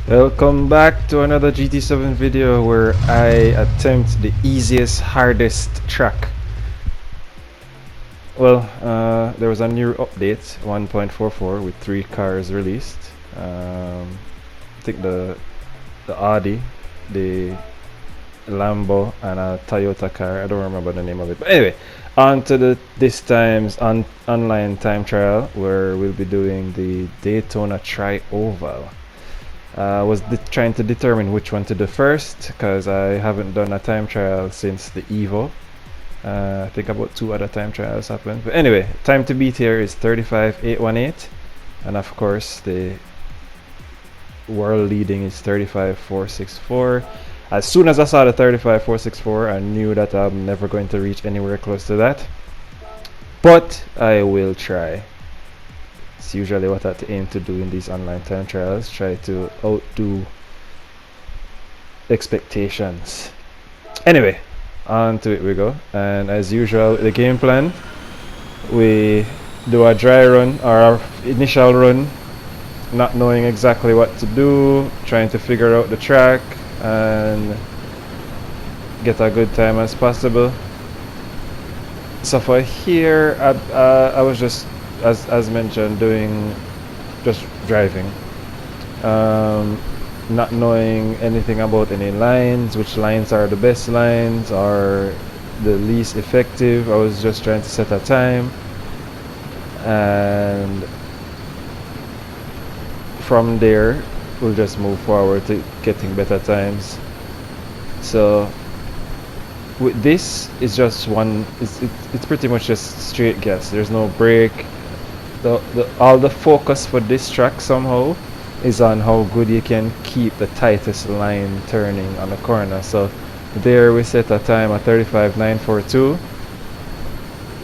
Welcome back to another GT7 video where I attempt the easiest, hardest track. Well, there was a new update, 1.44, with 3 cars released. I think the Audi, the Lambo, and a Toyota car. I don't remember the name of it. But anyway, on to this time's online time trial where we'll be doing the Daytona Tri-Oval. I was trying to determine which one to do first because I haven't done a time trial since the Evo. I think about 2 other time trials happened. But anyway, time to beat here is 35.818, and of course the world leading is 35.464. As soon as I saw the 35.464, I knew that I'm never going to reach anywhere close to that. But I will try. It's usually what I aim to do in these online time trials, try to outdo expectations. Anyway, on to it we go. And as usual, the game plan, we do a dry run or our initial run, not knowing exactly what to do, trying to figure out the track and get a good time as possible. So for here, I was just as mentioned, doing just driving, not knowing anything about any lines, which lines are the best lines or the least effective. I was just trying to set a time, and from there we'll just move forward to getting better times. So with this, it's just it's pretty much just straight gas. There's no brake. All the focus for this track somehow is on how good you can keep the tightest line turning on the corner. So there we set a time at 35.942,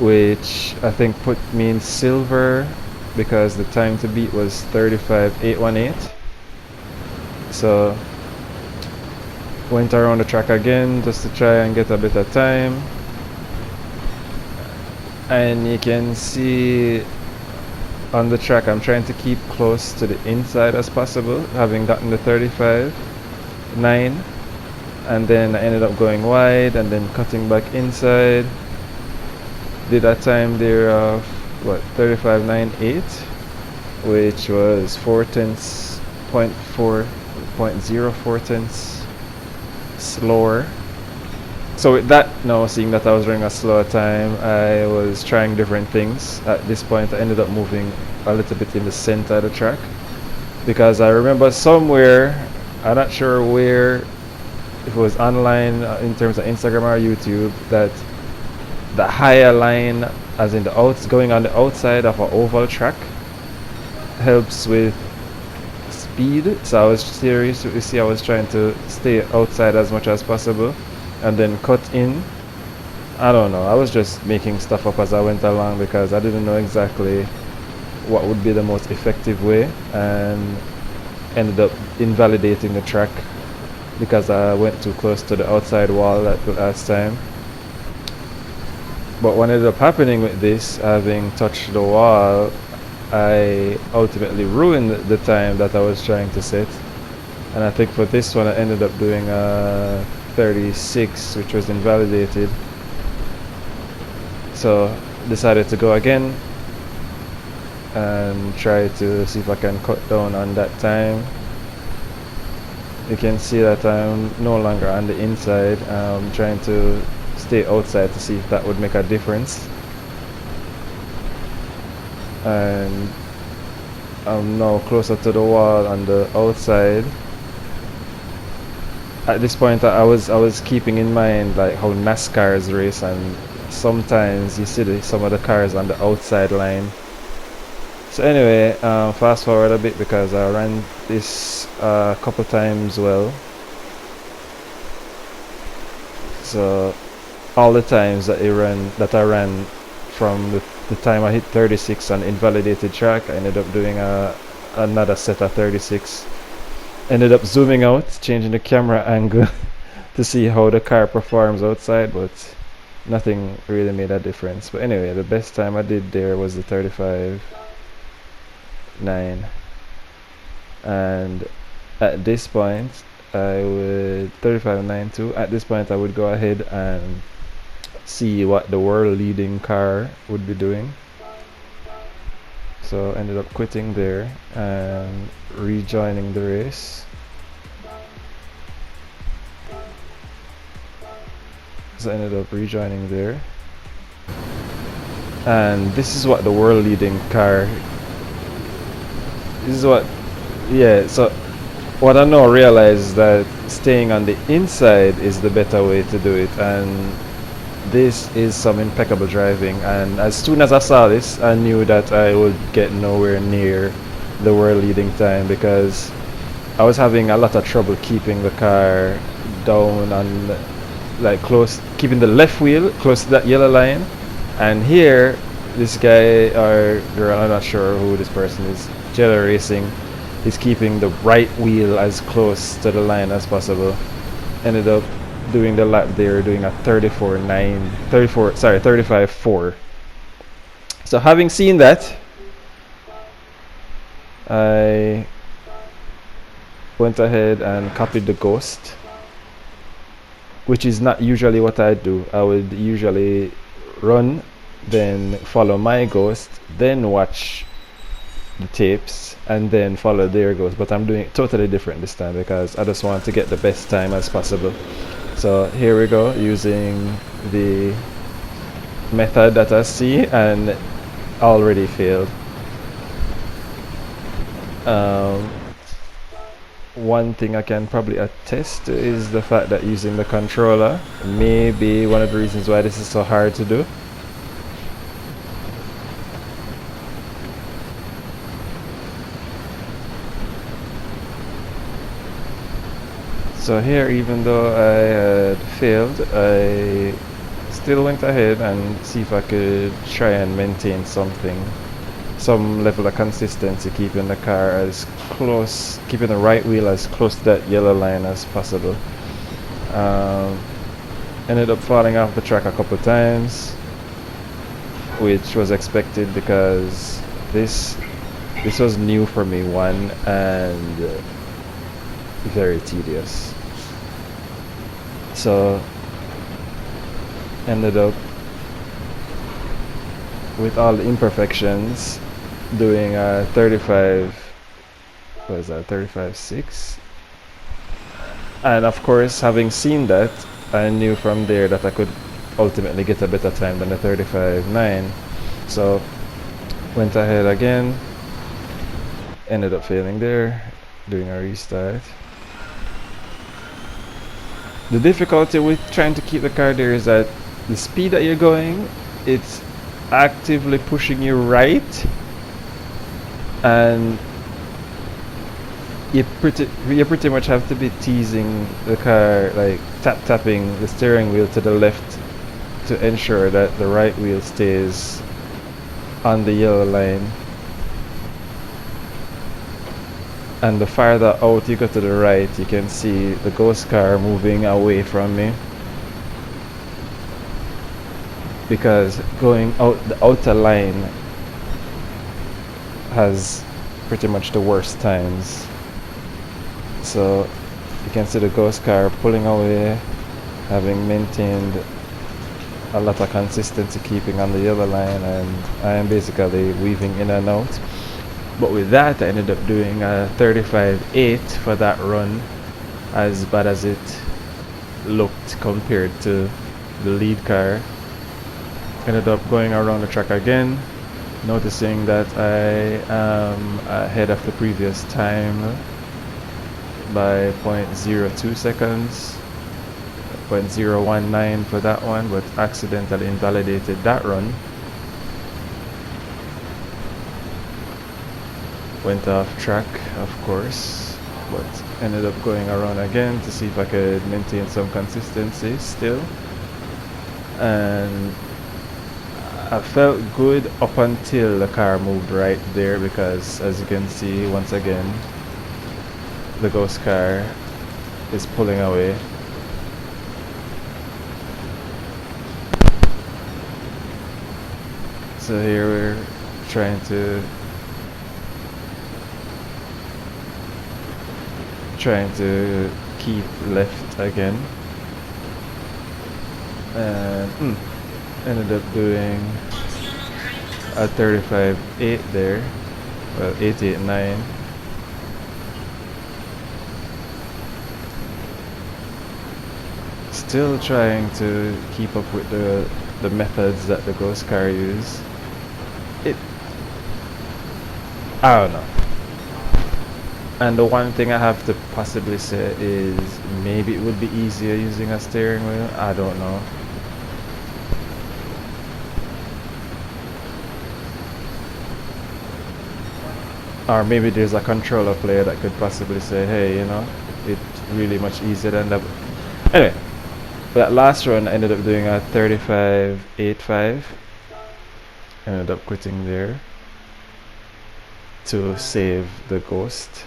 which I think put me in silver because the time to beat was 35.818. So went around the track again just to try and get a better time, and you can see on the track I'm trying to keep close to the inside as possible, having gotten the 35.9, and then I ended up going wide and then cutting back inside. Did a time there of what, 35.98, which was 0.04 tenths slower. So with that, now seeing that I was running a slower time, I was trying different things. At this point I ended up moving a little bit in the center of the track because I remember somewhere, I'm not sure where, if it was online in terms of Instagram or YouTube, that the higher line, as in the going on the outside of an oval track, helps with speed. So I was serious, you see, I was trying to stay outside as much as possible and then cut in. I don't know, I was just making stuff up as I went along because I didn't know exactly what would be the most effective way, and ended up invalidating the track because I went too close to the outside wall at the last time. But what ended up happening with this, having touched the wall, I ultimately ruined the time that I was trying to set. And I think for this one I ended up doing a 36, which was invalidated. So decided to go again and try to see if I can cut down on that time. You can see that I'm no longer on the inside. I'm trying to stay outside to see if that would make a difference. And I'm now closer to the wall on the outside. At this point I was keeping in mind like how NASCARs race, and sometimes you see some of the cars on the outside line. So anyway, fast forward a bit because I ran this a couple times well. So all the times that I ran from the time I hit 36 on invalidated track, I ended up doing another set of 36. Ended up zooming out, changing the camera angle to see how the car performs outside, but nothing really made a difference. But anyway, the best time I did there was the 35.9, and at this point I would 35.92. At this point I would go ahead and see what the world leading car would be doing. So ended up quitting there and rejoining the race. So I ended up rejoining there, and this is what the world leading car, this is what, yeah, so what I now realize is that staying on the inside is the better way to do it, and this is some impeccable driving. And as soon as I saw this, I knew that I would get nowhere near the world leading time, because I was having a lot of trouble keeping the car down on, like, close, keeping the left wheel close to that yellow line. And here this guy or girl, I'm not sure who this person is, Jelly Racing, is keeping the right wheel as close to the line as possible. Ended up doing the lap there, doing a 35.4. So having seen that, I went ahead and copied the Ghost, which is not usually what I do. I would usually run, then follow my Ghost, then watch the tapes, and then follow their Ghost. But I'm doing it totally different this time because I just want to get the best time as possible. So here we go, using the method that I see, and already failed. One thing I can probably attest to is the fact that using the controller may be one of the reasons why this is so hard to do. So here, even though I had failed, I still went ahead and see if I could try and maintain something, some level of consistency, keeping the car as close, keeping the right wheel as close to that yellow line as possible. Ended up falling off the track a couple times, which was expected because this was new for me, one, and very tedious. So ended up, with all the imperfections, doing a 35.6, and of course, having seen that, I knew from there that I could ultimately get a better time than the 35.9. So went ahead again, ended up failing there, doing a restart. The difficulty with trying to keep the car there is that the speed that you're going, it's actively pushing you right, and you pretty much have to be teasing the car, like tapping the steering wheel to the left to ensure that the right wheel stays on the yellow line. And the farther out you go to the right, you can see the ghost car moving away from me, because going out the outer line has pretty much the worst times. So you can see the ghost car pulling away, having maintained a lot of consistency keeping on the yellow line, and I am basically weaving in and out. But with that, I ended up doing a 35.8 for that run, as bad as it looked compared to the lead car. Ended up going around the track again, noticing that I am ahead of the previous time by 0.02 seconds, 0.019 for that one, but accidentally invalidated that run. Went off track, of course, but ended up going around again to see if I could maintain some consistency still. And I felt good up until the car moved right there, because as you can see, once again, the ghost car is pulling away. So here we're trying to keep left again, and ended up doing a 35.8 there, well 8.89. Still trying to keep up with the methods that the ghost car use. I don't know. And the one thing I have to possibly say is maybe it would be easier using a steering wheel. I don't know. Or maybe there's a controller player that could possibly say, hey, you know, it's really much easier than that. Anyway, that last run I ended up doing a 35.85. Ended up quitting there to save the ghost.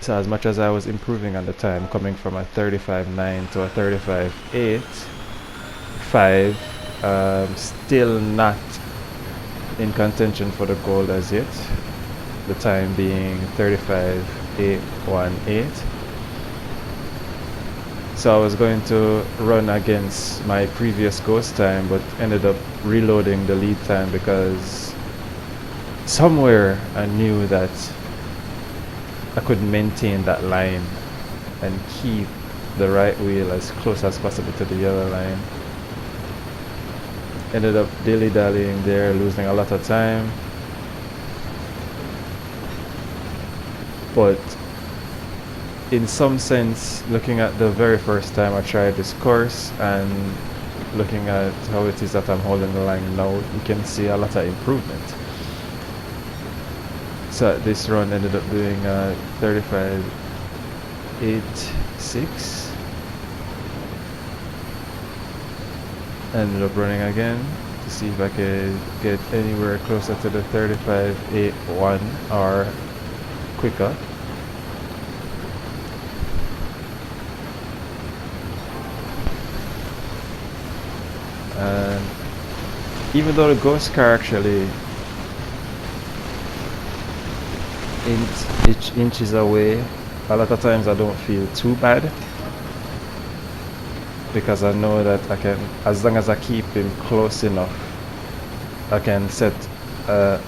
So as much as I was improving on the time, coming from a 35.9 to a 35.85, still not in contention for the gold as yet. The time being 35.818. So I was going to run against my previous ghost time, but ended up reloading the lead time because somewhere I knew that I could maintain that line and keep the right wheel as close as possible to the yellow line. Ended up dilly-dallying there, losing a lot of time. But in some sense, looking at the very first time I tried this course and looking at how it is that I'm holding the line now, you can see a lot of improvement. So this run ended up doing 35.86. Ended up running again to see if I could get anywhere closer to the 35.81 or quicker. And even though the ghost car actually inches away, a lot of times I don't feel too bad because I know that I can, as long as I keep him close enough, I can set a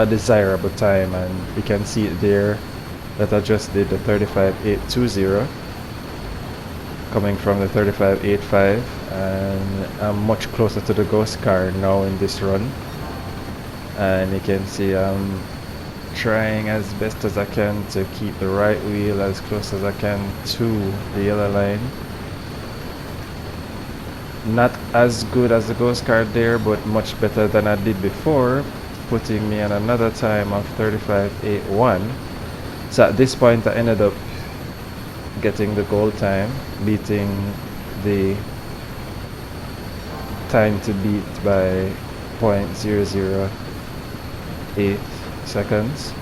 desirable time, and you can see it there that I just did the 35.820 coming from the 35.85, and I'm much closer to the ghost car now in this run. And you can see I'm trying as best as I can to keep the right wheel as close as I can to the yellow line. Not as good as the ghost car there, but much better than I did before, putting me on another time of 35.81. So at this point I ended up getting the gold time, beating the time to beat by 0.008 seconds,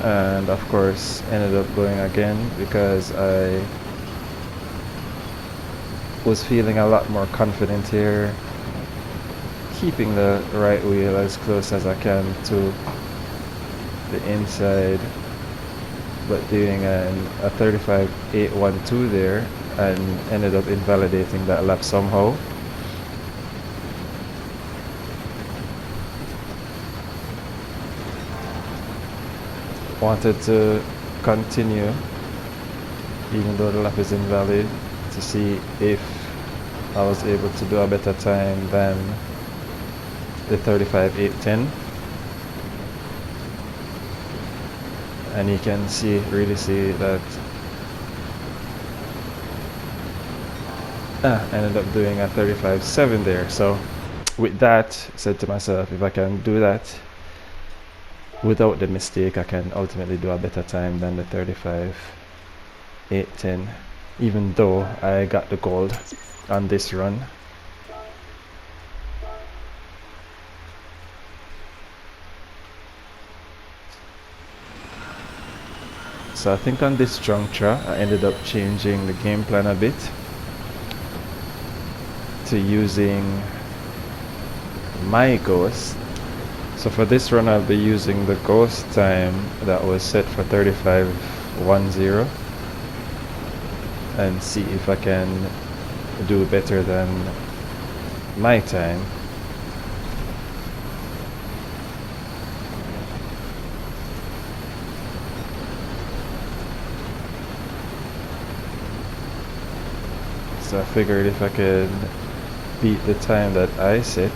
and of course ended up going again because I was feeling a lot more confident here, keeping the right wheel as close as I can to the inside, but doing a 35.812 there, and ended up invalidating that lap somehow. Wanted to continue even though the lap is invalid to see if I was able to do a better time than the 35.810. And you can really see that ended up doing a 35.7 there. So with that, I said to myself, if I can do that without the mistake, I can ultimately do a better time than the 35.810, even though I got the gold on this run. So I think on this juncture I ended up changing the game plan a bit to using my ghost So for this run I'll be using the ghost time that was set for 35.10 and see if I can do better than my time. So I figured if I could beat the time that I set,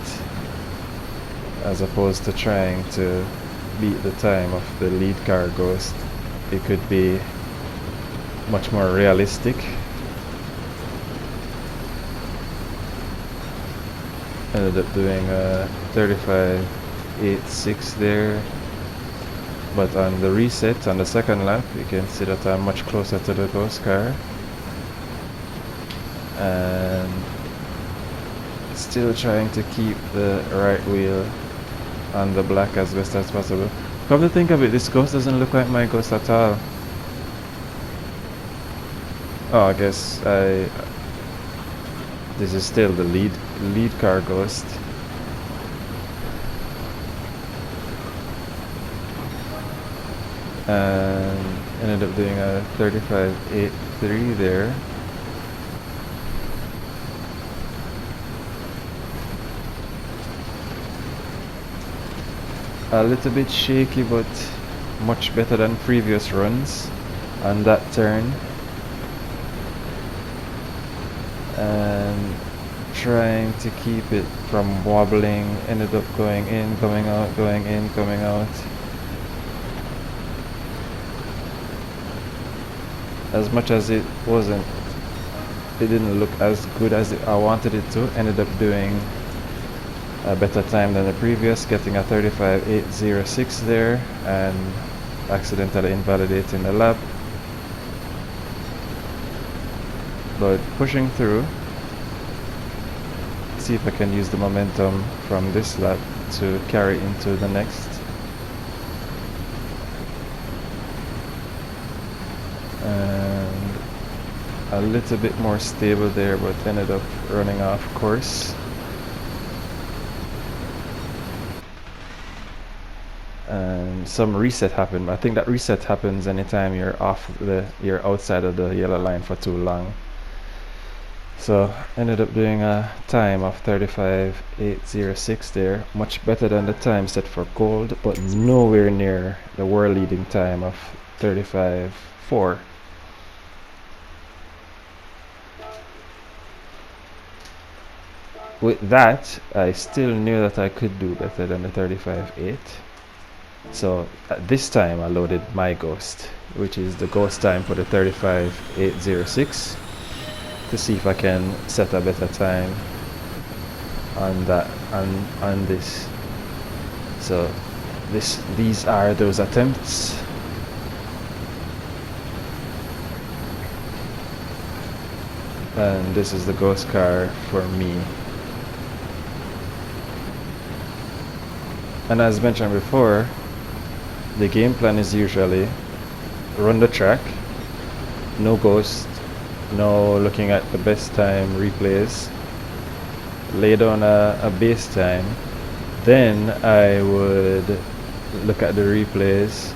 as opposed to trying to beat the time of the lead car ghost, it could be much more realistic. Ended up doing a 35.86 there, but on the reset on the second lap you can see that I'm much closer to the ghost car, and still trying to keep the right wheel on the black as best as possible. Come to think of it, this ghost doesn't look like my ghost at all. Oh, I guess this is still the lead car ghost. And ended up doing a 35.83 there. A little bit shaky, but much better than previous runs on that turn. And trying to keep it from wobbling, ended up going in, coming out, going in, coming out. As much as it didn't look as good as I wanted it to, ended up doing a better time than the previous, getting a 35.806 there and accidentally invalidating the lap, but pushing through. See if I can use the momentum from this lap to carry into the next. And a little bit more stable there, but ended up running off course. And some reset happened. I think that reset happens anytime you're you're outside of the yellow line for too long. So ended up doing a time of 35.806 there, much better than the time set for gold, but nowhere near the world leading time of 35.4. With that, I still knew that I could do better than the 35.8. So at this time I loaded my ghost, which is the ghost time for the 35.806, to see if I can set a better time on that, on this. So these are those attempts. And this is the ghost car for me. And as mentioned before, the game plan is usually run the track, no ghost, no looking at the best time replays, lay down a base time, then I would look at the replays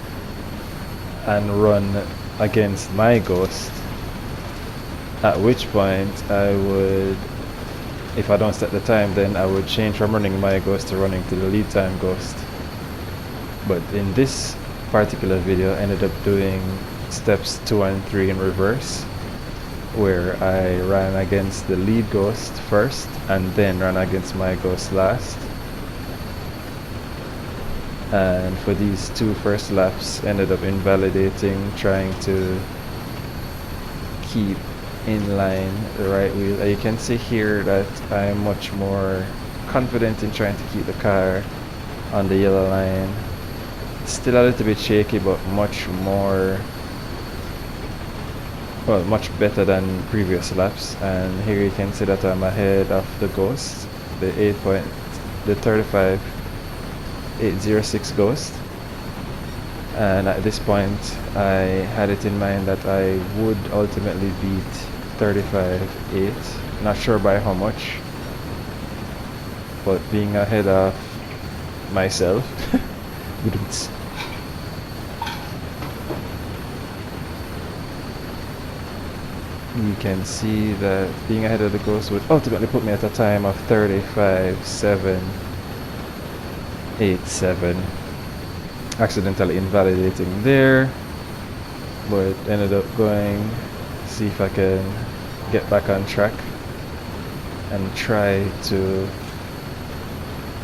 and run against my ghost, at which point I would, if I don't set the time, then I would change from running my ghost to running to the lead time ghost. But in this particular video, I ended up doing steps 2 and 3 in reverse, where I ran against the lead ghost first and then ran against my ghost last. And for these 2 first laps, ended up invalidating, trying to keep in line the right wheel. You can see here that I'm much more confident in trying to keep the car on the yellow line. Still a little bit shaky, but much more, well, much better than previous laps. And here you can see that I'm ahead of the ghost, the 35.806 ghost. And at this point I had it in mind that I would ultimately beat 35.8, not sure by how much, but being ahead of myself. You can see that being ahead of the Ghost would ultimately put me at a time of 35.787. Accidentally invalidating there, but ended up going see if I can get back on track and try to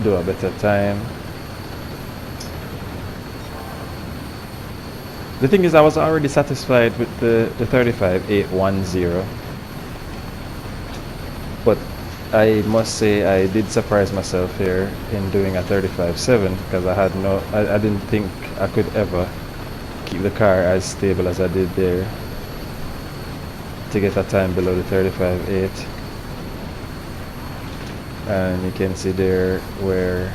do a better time. The thing is, I was already satisfied with the 35.810, but I must say I did surprise myself here in doing a 35.7 because I didn't think I could ever keep the car as stable as I did there to get a time below the 35.8. And you can see there where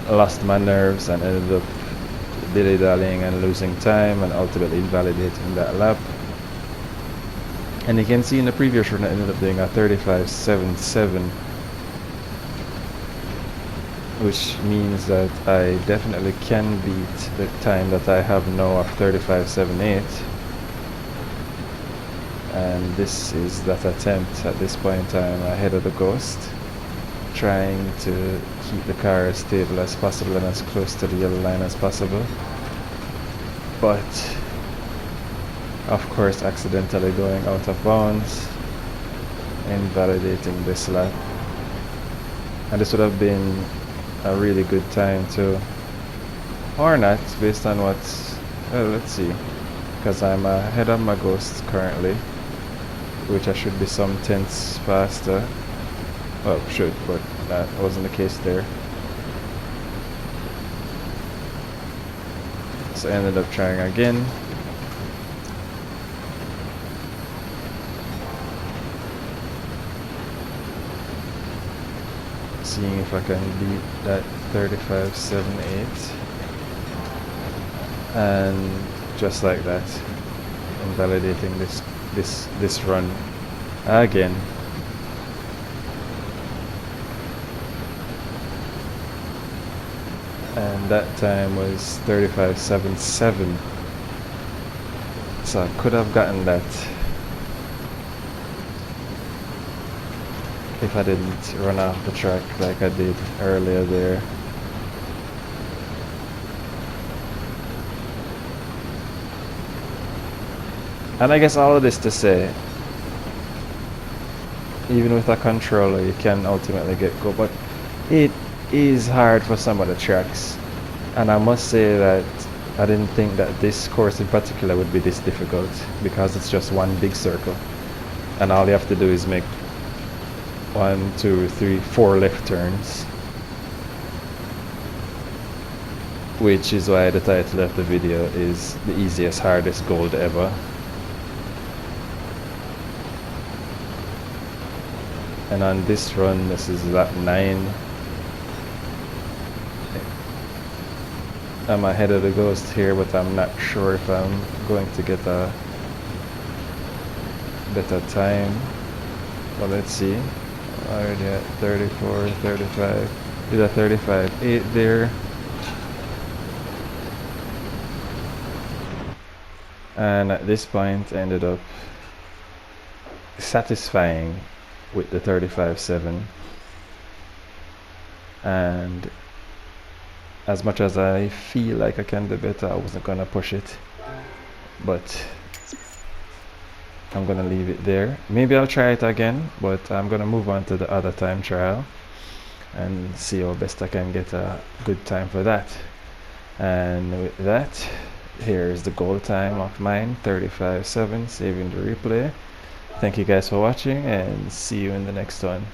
I lost my nerves and ended up dilly-dallying and losing time and ultimately invalidating that lap. And you can see in the previous run I ended up doing a 35.77, which means that I definitely can beat the time that I have now of 35.78. And this is that attempt at this point in time ahead of the Ghost, trying to keep the car as stable as possible and as close to the yellow line as possible, but of course accidentally going out of bounds, invalidating this lap. And this would have been a really good time too, or not, based on what's let's see, because I'm ahead of my Ghost currently, which I should be some tenths faster. Well, should, but that wasn't the case there. So I ended up trying again. Seeing if I can beat that 35.78. And just like that, invalidating this run again. And that time was 35.77, so I could have gotten that if I didn't run off the track like I did earlier there. And I guess all of this to say, even with a controller you can ultimately get go, but it is hard for some of the tracks, and I must say that I didn't think that this course in particular would be this difficult, because it's just one big circle and all you have to do is make 1, 2, 3, 4 left turns, which is why the title of the video is the easiest hardest gold ever. And on this run, this is lap 9. I'm ahead of the Ghost here, but I'm not sure if I'm going to get a better time. Well, let's see. Already at 34, 35. Did a 35.8 there. And at this point, I ended up satisfying with the 35.7. And as much as I feel like I can do better, I wasn't gonna push it, but I'm gonna leave it there. Maybe I'll try it again, but I'm gonna move on to the other time trial and see how best I can get a good time for that. And with that, here's the goal time of mine, 35.7, saving the replay. Thank you guys for watching, and see you in the next one.